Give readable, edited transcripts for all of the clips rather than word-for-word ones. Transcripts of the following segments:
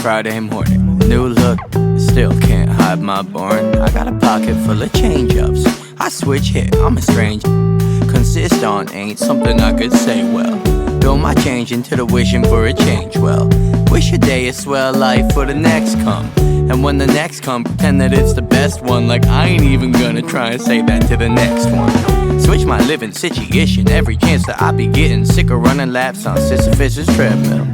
Friday morning. New look, still can't hide my boring. I got a pocket full of change-ups. I switch hit, I'm a strange. Consist on ain't something I could say well. Build my change into the wishing for a change. Well, wish a day a swell life for the next come. And when the next come, pretend that it's the best one. Like I ain't even gonna try and say that to the next one. Switch my living situation every chance that I be getting. Sick of running laps on Sisyphus's treadmill.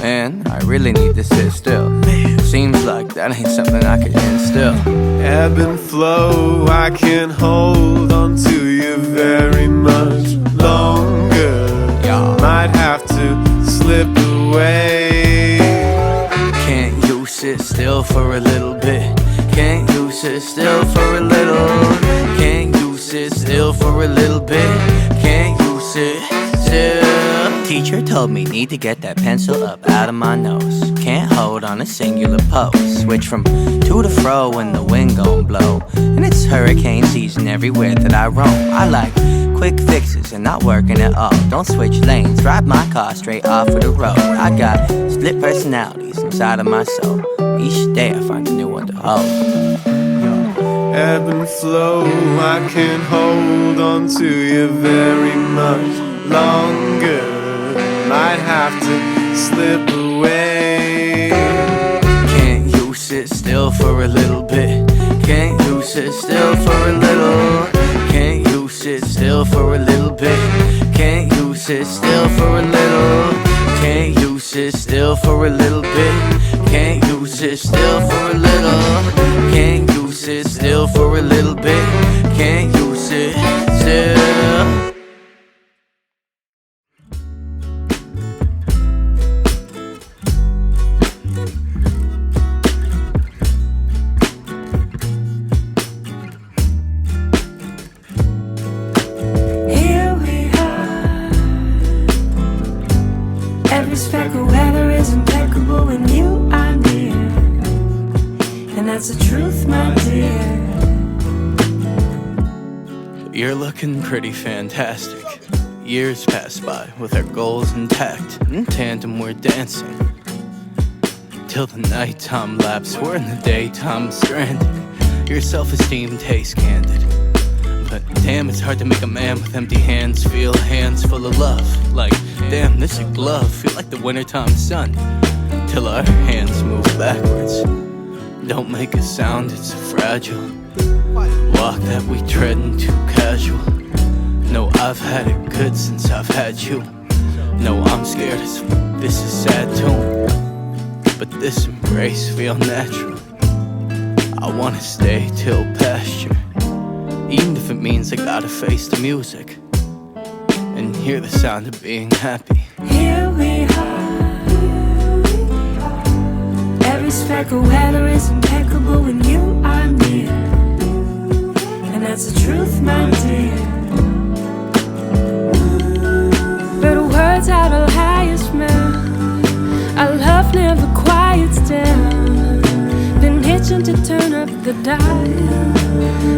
Man, I really need to sit still. Seems like that ain't something I could instill. Ebb and flow, I can't hold on to you very much longer. Might have to slip away. Can't you sit still for a little bit? Can't you sit still for a little? Can't you sit still for a little bit? Can't you sit still? Teacher told me need to get that pencil up out of my nose. Can't hold on a singular pose. Switch from to to fro when the wind gon' blow. And it's hurricane season everywhere that I roam. I like quick fixes and not working at all. Don't switch lanes, drive my car straight off of the road. I got split personalities inside of my soul. Each day I find a new one to hold. Ebb and flow, I can't hold on to you very much longer. Might have to slip away. Can't you sit still for a little bit? Can't you sit still for a little? Can't you sit still for a little bit? Can't you sit still for a little? Can't you sit still for a little bit? Can't you sit still for a little? Can't you sit still for a little bit? Can't you sit still? Every speck of weather is impeccable when you are near. And that's the truth, my dear. You're looking pretty fantastic. Years pass by with our goals intact. In tandem we're dancing till the nighttime lapse. We're in the daytime stranded. Your self-esteem tastes candid. But damn, it's hard to make a man with empty hands feel hands full of love. Like, damn, this a glove. Feel like the wintertime sun. Till our hands move backwards. Don't make a sound, it's so fragile. Walk that we treadin' too casual. No, I've had it good since I've had you. No, I'm scared as f***, this is sad too. But this embrace feel natural. I wanna stay till pasture. Even if it means I gotta face the music and hear the sound of being happy. Here we are. Every speck of weather is impeccable when you are near. And that's the truth, my dear. But words are the highest mount. Our love never quiets down. Been itching to turn up the dial,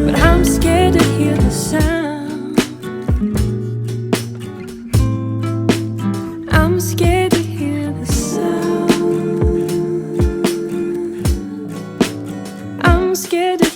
but I'm scared to hear the sound. I'm scared to hear the sound. I'm scared to